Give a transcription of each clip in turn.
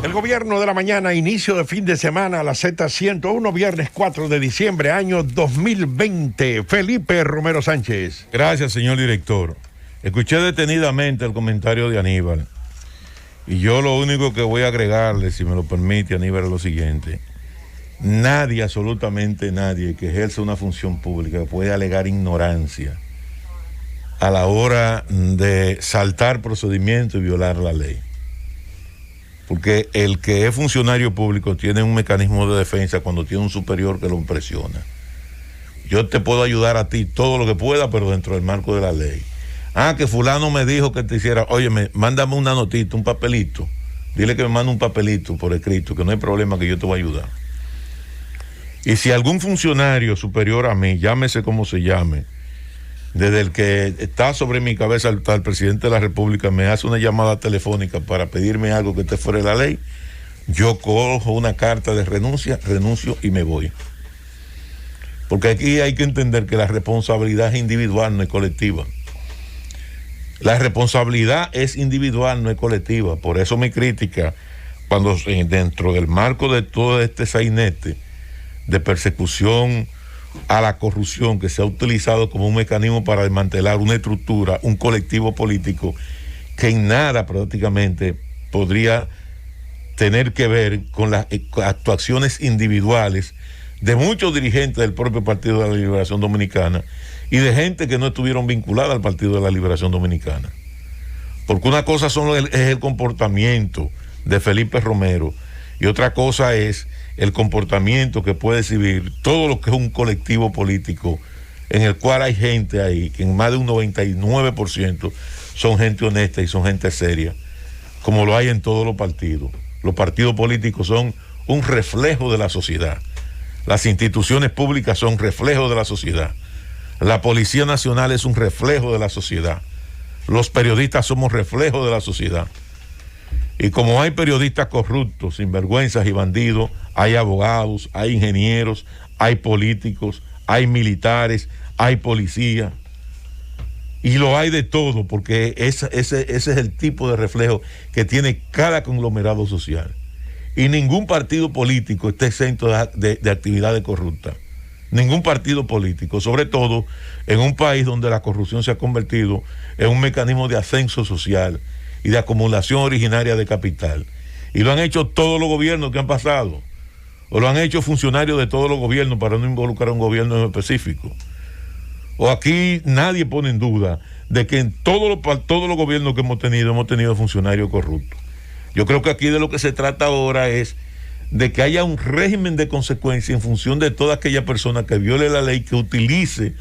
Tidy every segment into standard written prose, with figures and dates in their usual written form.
El gobierno de la mañana, inicio de fin de semana, la Z101, viernes 4 de diciembre, año 2020. Felipe Romero Sánchez. Gracias, señor director. Escuché detenidamente el comentario de Aníbal. Y yo lo único que voy a agregarle, si me lo permite, Aníbal, es lo siguiente. Nadie, absolutamente nadie, que ejerce una función pública puede alegar ignorancia a la hora de saltar procedimientos y violar la ley. Porque el que es funcionario público tiene un mecanismo de defensa cuando tiene un superior que lo presiona. Yo te puedo ayudar a ti todo lo que pueda, pero dentro del marco de la ley. Que fulano me dijo que te hiciera, óyeme, mándame una notita, un papelito. Dile que me mande un papelito por escrito, que no hay problema, que yo te voy a ayudar. Y si algún funcionario superior a mí, llámese como se llame, desde el que está sobre mi cabeza el presidente de la República, me hace una llamada telefónica para pedirme algo que esté fuera de la ley, yo cojo una carta de renuncia, renuncio y me voy. Porque aquí hay que entender que la responsabilidad es individual, no es colectiva. La responsabilidad es individual, no es colectiva. Por eso mi crítica, cuando dentro del marco de todo este sainete de persecución a la corrupción que se ha utilizado como un mecanismo para desmantelar una estructura, un colectivo político que en nada prácticamente podría tener que ver con las actuaciones individuales de muchos dirigentes del propio Partido de la Liberación Dominicana y de gente que no estuvieron vinculadas al Partido de la Liberación Dominicana. Porque una cosa es el comportamiento de Felipe Romero y otra cosa es el comportamiento que puede exhibir todo lo que es un colectivo político en el cual hay gente ahí, que en más de un 99% son gente honesta y son gente seria, como lo hay en todos los partidos. Los partidos políticos son un reflejo de la sociedad. Las instituciones públicas son reflejo de la sociedad. La Policía Nacional es un reflejo de la sociedad. Los periodistas somos reflejo de la sociedad. Y como hay periodistas corruptos, sinvergüenzas y bandidos, hay abogados, hay ingenieros, hay políticos, hay militares, hay policías. Y lo hay de todo, porque ese es el tipo de reflejo que tiene cada conglomerado social. Y ningún partido político está exento de actividades corruptas. Ningún partido político, sobre todo en un país donde la corrupción se ha convertido en un mecanismo de ascenso social y de acumulación originaria de capital. Y lo han hecho todos los gobiernos que han pasado, o lo han hecho funcionarios de todos los gobiernos para no involucrar a un gobierno en específico. O aquí nadie pone en duda de que en todos los gobiernos que hemos tenido funcionarios corruptos. Yo creo que aquí de lo que se trata ahora es de que haya un régimen de consecuencia en función de toda aquella persona que viole la ley, que utilice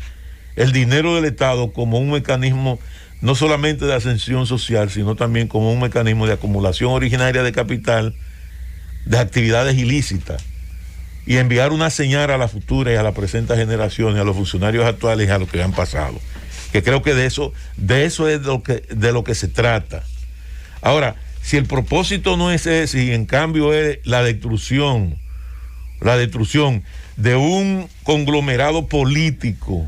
el dinero del Estado como un mecanismo no solamente de ascensión social, sino también como un mecanismo de acumulación originaria de capital, de actividades ilícitas, y enviar una señal a la futura y a las presentes generaciones, a los funcionarios actuales y a los que han pasado. Que creo que de eso es de lo que se trata. Ahora, si el propósito no es ese y en cambio es la destrucción de un conglomerado político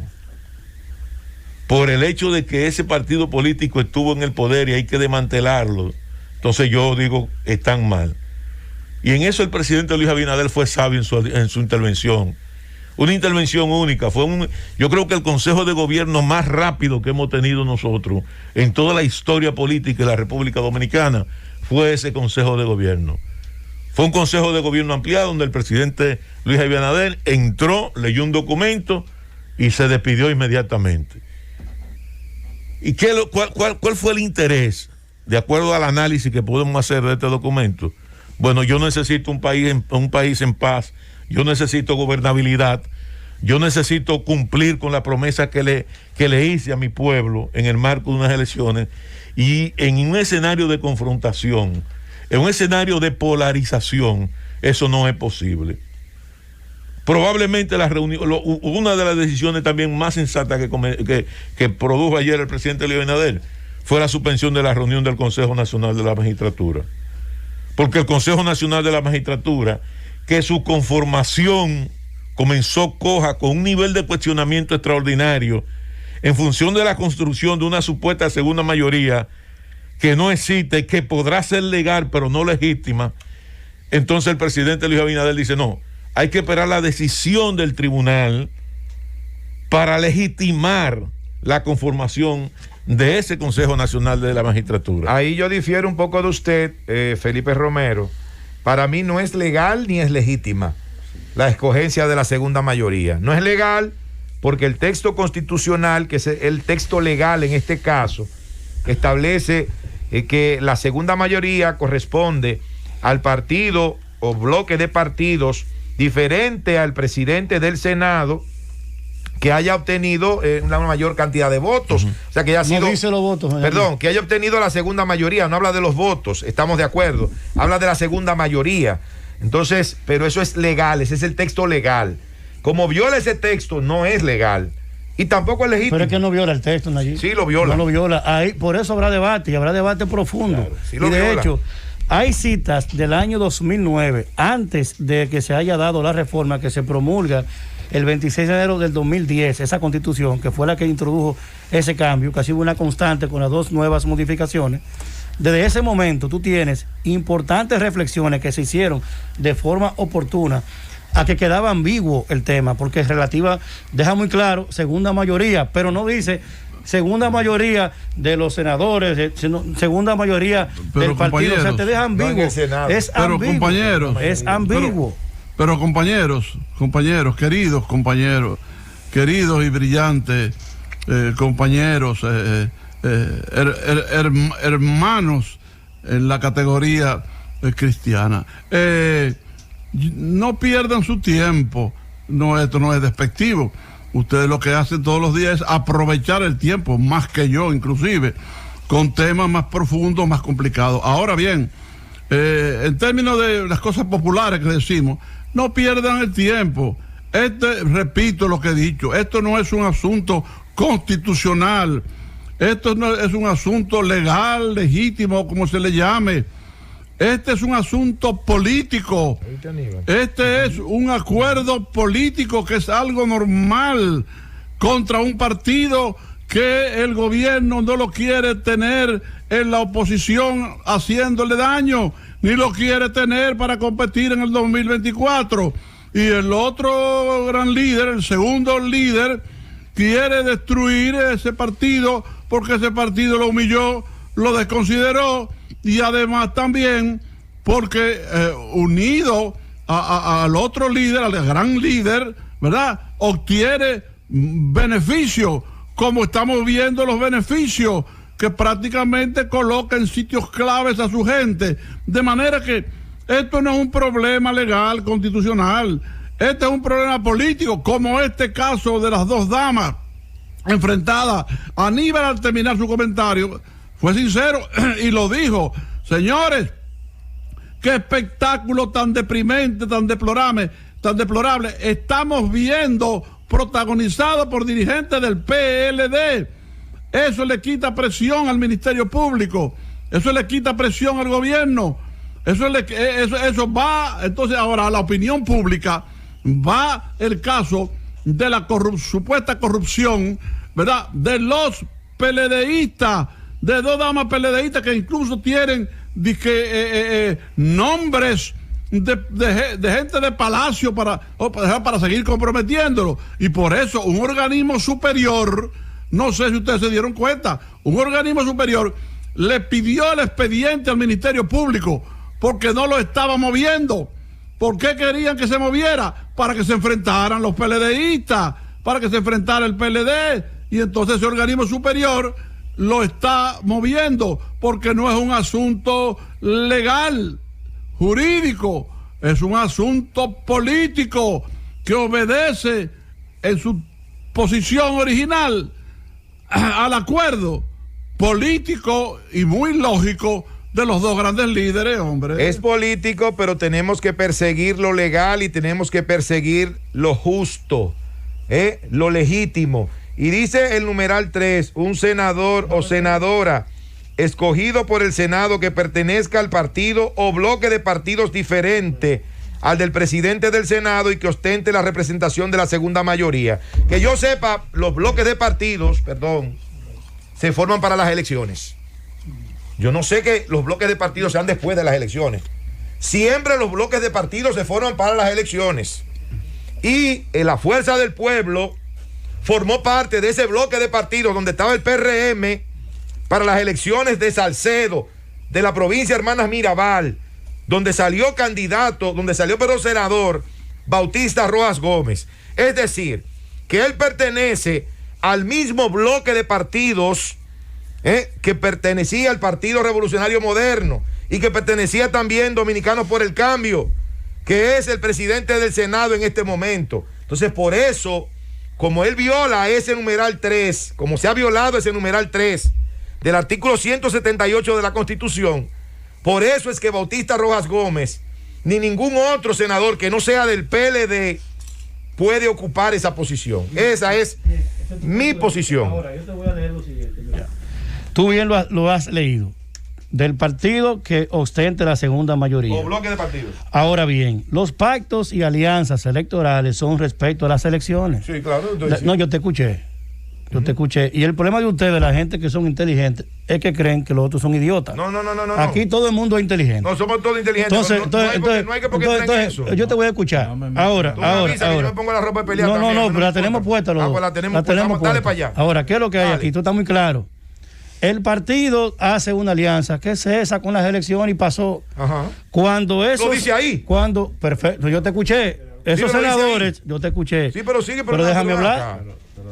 por el hecho de que ese partido político estuvo en el poder y hay que desmantelarlo, entonces yo digo, están mal. Y en eso el presidente Luis Abinader fue sabio en su intervención. Una intervención única. Yo creo que el Consejo de Gobierno más rápido que hemos tenido nosotros en toda la historia política de la República Dominicana fue ese Consejo de Gobierno. Fue un Consejo de Gobierno ampliado donde el presidente Luis Abinader entró, leyó un documento y se despidió inmediatamente. ¿Y cuál fue el interés? De acuerdo al análisis que podemos hacer de este documento. Bueno, yo necesito un país en paz, yo necesito gobernabilidad, yo necesito cumplir con la promesa que le hice a mi pueblo en el marco de unas elecciones, y en un escenario de confrontación, en un escenario de polarización, eso no es posible. Probablemente una de las decisiones también más sensatas que produjo ayer el presidente Luis Abinader fue la suspensión de la reunión del Consejo Nacional de la Magistratura. Porque el Consejo Nacional de la Magistratura, que su conformación comenzó coja con un nivel de cuestionamiento extraordinario en función de la construcción de una supuesta segunda mayoría que no existe, que podrá ser legal pero no legítima, Entonces el presidente Luis Abinader dice, no, hay que esperar la decisión del tribunal para legitimar la conformación de ese Consejo Nacional de la Magistratura. Ahí yo difiero un poco de usted, Felipe Romero. Para mí no es legal ni es legítima la escogencia de la segunda mayoría. No es legal porque el texto constitucional, que es el texto legal en este caso, establece que la segunda mayoría corresponde al partido o bloque de partidos diferente al presidente del Senado que haya obtenido una mayor cantidad de votos. O sea, que haya sido... No dice los votos. Perdón, que haya obtenido la segunda mayoría. No habla de los votos, estamos de acuerdo. Habla de la segunda mayoría. Entonces, pero eso es legal, ese es el texto legal. Como viola ese texto, no es legal. Y tampoco es legítimo. Pero es que no viola el texto, Nayib. Sí, lo viola. No lo viola. Ahí, por eso habrá debate, y habrá debate profundo. Claro, sí lo y de viola. hecho, hay citas del año 2009, antes de que se haya dado la reforma que se promulga el 26 de enero del 2010, esa constitución, que fue la que introdujo ese cambio, que ha sido una constante con las dos nuevas modificaciones. Desde ese momento tú tienes importantes reflexiones que se hicieron de forma oportuna a que quedaba ambiguo el tema, porque es relativa, deja muy claro, segunda mayoría, pero no dice segunda mayoría de los senadores, sino segunda mayoría del partido. O sea, te deja ambiguo. No, es ambiguo. Compañeros, es ambiguo. Pero compañeros, queridos y brillantes compañeros, hermanos en la categoría cristiana, no pierdan su tiempo. No, esto no es despectivo. Ustedes lo que hacen todos los días es aprovechar el tiempo, más que yo inclusive, con temas más profundos, más complicados. Ahora bien, en términos de las cosas populares que decimos, no pierdan el tiempo. Repito lo que he dicho, esto no es un asunto constitucional, esto no es un asunto legal, legítimo, como se le llame. Este es un asunto político. Este es un acuerdo político que es algo normal contra un partido que el gobierno no lo quiere tener en la oposición haciéndole daño, ni lo quiere tener para competir en el 2024. Y el otro gran líder, el segundo líder, quiere destruir ese partido porque ese partido lo humilló, lo desconsideró, y además también porque unido al otro líder, al gran líder, ¿verdad?, obtiene beneficios, como estamos viendo los beneficios que prácticamente coloca en sitios claves a su gente. De manera que esto no es un problema legal, constitucional, este es un problema político, como este caso de las dos damas enfrentadas. Aníbal, al terminar su comentario, fue sincero y lo dijo: señores, qué espectáculo tan deprimente, tan deplorable estamos viendo, protagonizado por dirigentes del PLD. Eso le quita presión al Ministerio Público, eso le quita presión al gobierno, eso va. Entonces ahora a la opinión pública va el caso de la supuesta corrupción, ¿verdad?, de los PLDistas, de dos damas PLDistas que incluso tienen nombres de gente de palacio para seguir comprometiéndolo. Y por eso un organismo superior, no sé si ustedes se dieron cuenta, un organismo superior le pidió el expediente al Ministerio Público porque no lo estaba moviendo. ¿Por qué querían que se moviera? Para que se enfrentaran los PLDistas, para que se enfrentara el PLD. Y entonces ese organismo superior lo está moviendo porque no es un asunto legal, jurídico, es un asunto político que obedece en su posición original al acuerdo político y muy lógico de los dos grandes líderes, hombre. Es político, pero tenemos que perseguir lo legal y tenemos que perseguir lo justo, lo legítimo. Y dice el numeral 3, un senador o senadora escogido por el Senado que pertenezca al partido o bloque de partidos diferente al del presidente del Senado y que ostente la representación de la segunda mayoría. Que yo sepa, los bloques de partidos, se forman para las elecciones. Yo no sé que los bloques de partidos sean después de las elecciones. Siempre los bloques de partidos se forman para las elecciones. Y la Fuerza del Pueblo formó parte de ese bloque de partidos donde estaba el PRM para las elecciones de Salcedo, de la provincia Hermanas Mirabal, donde salió candidato, donde salió pero senador, Bautista Rojas Gómez. Es decir, que él pertenece al mismo bloque de partidos que pertenecía al Partido Revolucionario Moderno y que pertenecía también Dominicanos por el Cambio, que es el presidente del Senado en este momento. Entonces, por eso, como él viola ese numeral 3, como se ha violado ese numeral 3 del artículo 178 de la Constitución, por eso es que Bautista Rojas Gómez, ni ningún otro senador que no sea del PLD, puede ocupar esa posición. Esa es mi posición. Ahora, yo te voy a leer lo siguiente. Mira. Tú bien lo has leído. Del partido que ostente la segunda mayoría. O bloque de partidos. Ahora bien, los pactos y alianzas electorales son respecto a las elecciones. Sí, claro. No, yo te escuché. Yo te escuché. Y el problema de ustedes, la gente que son inteligentes, es que creen que los otros son idiotas. No. Aquí todo el mundo es inteligente. No, somos todos inteligentes. Entonces, no hay que porque eso. yo te voy a escuchar. Ahora. Yo me pongo la ropa de pelear. No, pero la tenemos puesta. Pues la tenemos puesta. Dale para allá. Ahora, ¿qué es lo que hay aquí? Tú estás muy claro. El partido hace una alianza que cesa con las elecciones y pasó. Ajá. Cuando eso. Lo dice ahí. Perfecto, yo te escuché. Esos senadores, yo te escuché. Sí, pero sigue. Pero déjame hablar.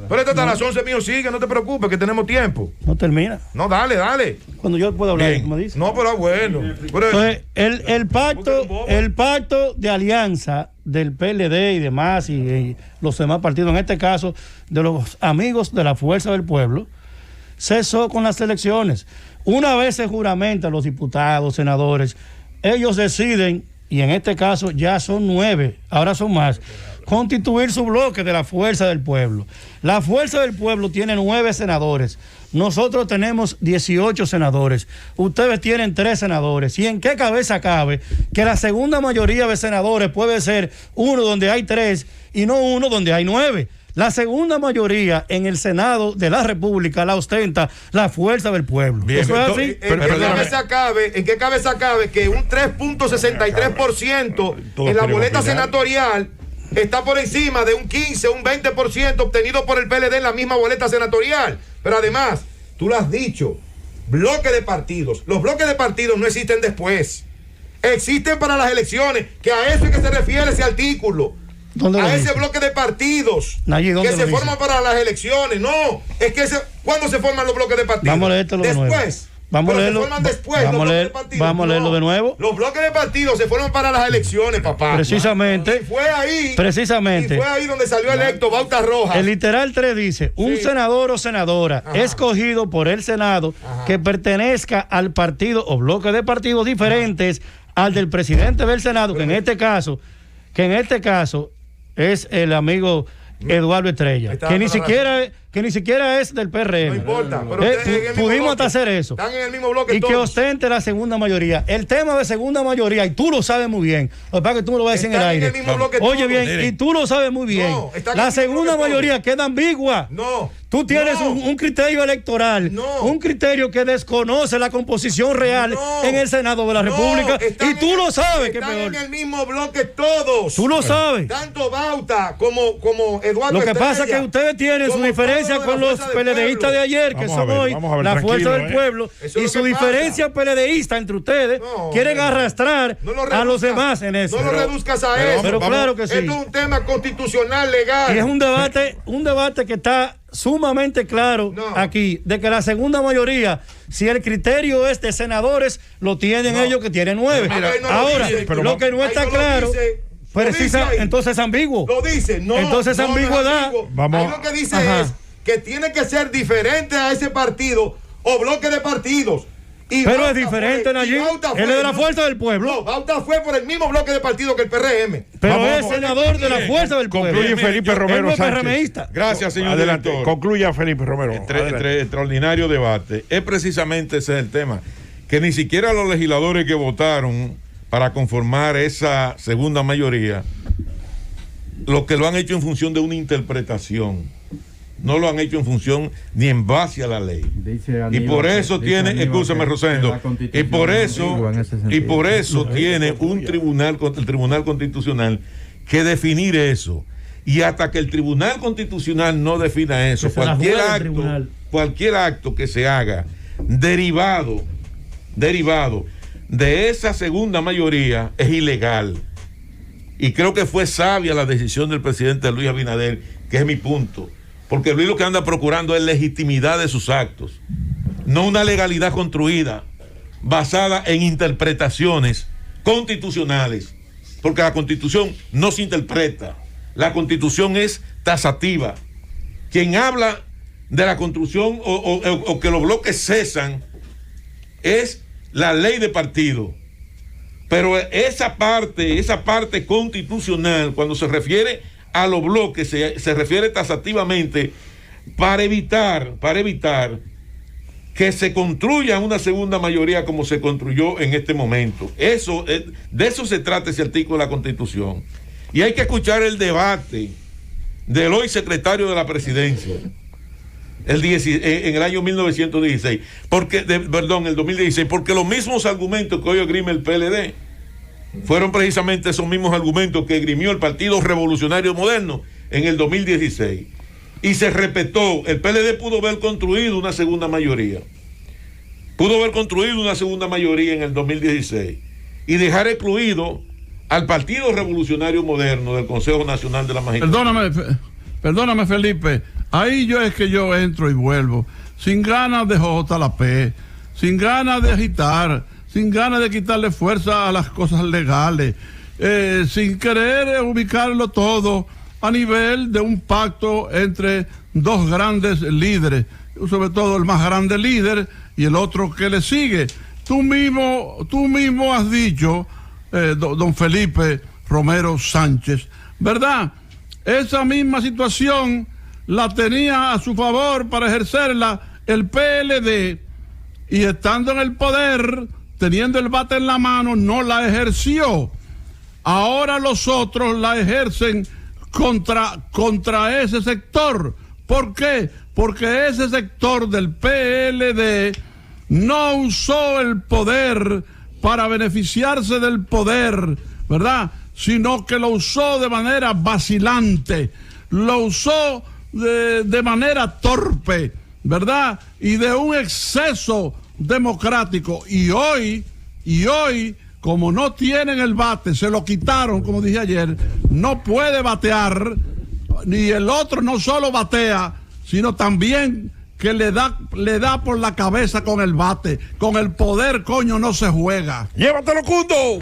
Pero esto hasta las 11 mío, sigue, no te preocupes, que tenemos tiempo. No termina. No, dale. Cuando yo puedo hablar, como dice. No, pero bueno. Entonces, el pacto de alianza del PLD y demás, y los demás partidos, en este caso, de los amigos de la Fuerza del Pueblo, cesó con las elecciones. Una vez se juramentan los diputados, senadores, ellos deciden, y en este caso ya son 9, ahora son más, constituir su bloque de la Fuerza del Pueblo. La Fuerza del Pueblo tiene 9 senadores. Nosotros tenemos 18 senadores. Ustedes tienen 3 senadores. ¿Y en qué cabeza cabe que la segunda mayoría de senadores puede ser uno donde hay 3 y no uno donde hay 9? La segunda mayoría en el Senado de la República la ostenta la Fuerza del Pueblo. Bien, ¿eso es así? ¿En qué cabeza cabe que un 3.63% en la boleta senatorial está por encima de un 15, un 20% obtenido por el PLD en la misma boleta senatorial? Pero además, tú lo has dicho, bloque de partidos. Los bloques de partidos no existen después. Existen para las elecciones, que a eso es que se refiere ese artículo. A ese bloque de partidos que se forman para las elecciones. No, es que ¿cuándo se forman los bloques de partidos? Vamos a leerlo después. Vamos a leerlo. Se forman después. Vamos a leerlo de nuevo. Los bloques de partidos se forman para las elecciones, papá. Precisamente. Y fue ahí donde salió electo Bauta Rojas. El literal 3 dice: un senador o senadora escogido por el Senado que pertenezca al partido o bloque de partidos diferentes al del presidente del Senado, que en este caso es el amigo Eduardo Estrella, que ni siquiera es del PRM. No importa, pero pudimos hasta hacer eso. Están en el mismo bloque y todos. Que ostente la segunda mayoría. El tema de segunda mayoría, y tú lo sabes muy bien, lo que pasa es que tú me lo vas a decir en el aire. Oye bien, y tú lo sabes muy bien. La segunda mayoría queda ambigua. No. Tú tienes un criterio electoral, un criterio que desconoce la composición real en el Senado de la República, y tú lo sabes. Están en el mismo bloque todos. Tú lo sabes. Tanto Bauta como Eduardo Lo que Estrella, pasa es que ustedes tienen su diferencia con los PLDistas de ayer, que son hoy la Fuerza del Pueblo, y su diferencia PLDista entre ustedes quieren arrastrar a los demás en eso. No lo reduzcas a eso. Pero claro que sí. Esto es un tema constitucional, legal. Y es un debate que está sumamente claro aquí, de que la segunda mayoría, si el criterio es de senadores, lo tienen ellos, que tienen 9. Ahora, lo que no está claro, entonces es ambiguo. Lo dice, entonces ambigüedad. Ahí lo que dice es que tiene que ser diferente a ese partido o bloque de partidos. Pero Bauta es diferente, Nayib. Él es de la Fuerza del Pueblo. No, Bauta fue por el mismo bloque de partido que el PRM. Pero es senador de la Fuerza del Pueblo. Concluye Felipe Romero Sánchez. Gracias, señor Adelante, director. concluya Felipe Romero. Entre extraordinario debate. Es precisamente ese el tema. Que ni siquiera los legisladores que votaron para conformar esa segunda mayoría, lo que lo han hecho en función de una interpretación. no lo han hecho en función ni en base a la ley. Y por eso tiene, escúchame Rosendo, y por eso tiene un tribunal, el Tribunal Constitucional, que definir eso. Y hasta que el Tribunal Constitucional no defina eso, cualquier acto que se haga derivado de esa segunda mayoría es ilegal. Y creo que fue sabia la decisión del presidente Luis Abinader, que es mi punto, porque Luis lo que anda procurando es legitimidad de sus actos, no una legalidad construida basada en interpretaciones constitucionales, porque la Constitución no se interpreta, la Constitución es tasativa. Quien habla de la construcción o que los bloques cesan es la ley de partido. Pero esa parte constitucional, cuando se refiere a los bloques, se refiere tasativamente para evitar que se construya una segunda mayoría como se construyó en este momento. De eso se trata ese artículo de la Constitución. Y hay que escuchar el debate del hoy secretario de la Presidencia en el año 1916, el 2016, porque los mismos argumentos que hoy esgrime el PLD fueron precisamente esos mismos argumentos que esgrimió el Partido Revolucionario Moderno en el 2016. Y se respetó. El PLD pudo haber construido una segunda mayoría. En el 2016 y dejar excluido al Partido Revolucionario Moderno del Consejo Nacional de la Magistratura. Perdóname, Felipe. Ahí yo entro y vuelvo, sin ganas de JLP, sin ganas de agitar, sin ganas de quitarle fuerza a las cosas legales, sin querer ubicarlo todo a nivel de un pacto entre dos grandes líderes, sobre todo el más grande líder y el otro que le sigue. Tú mismo has dicho, don Felipe Romero Sánchez, ¿verdad? Esa misma situación la tenía a su favor para ejercerla el PLD, y estando en el poder, teniendo el bate en la mano, no la ejerció. Ahora los otros la ejercen contra ese sector. ¿Por qué? Porque ese sector del PLD no usó el poder para beneficiarse del poder, ¿verdad? Sino que lo usó de manera vacilante, lo usó de manera torpe, ¿verdad? Y de un exceso democrático. Y hoy, como no tienen el bate, se lo quitaron, como dije ayer, no puede batear, ni el otro no solo batea, sino también que le da por la cabeza con el bate. Con el poder, coño, no se juega. ¡Llévatelo, Cundo!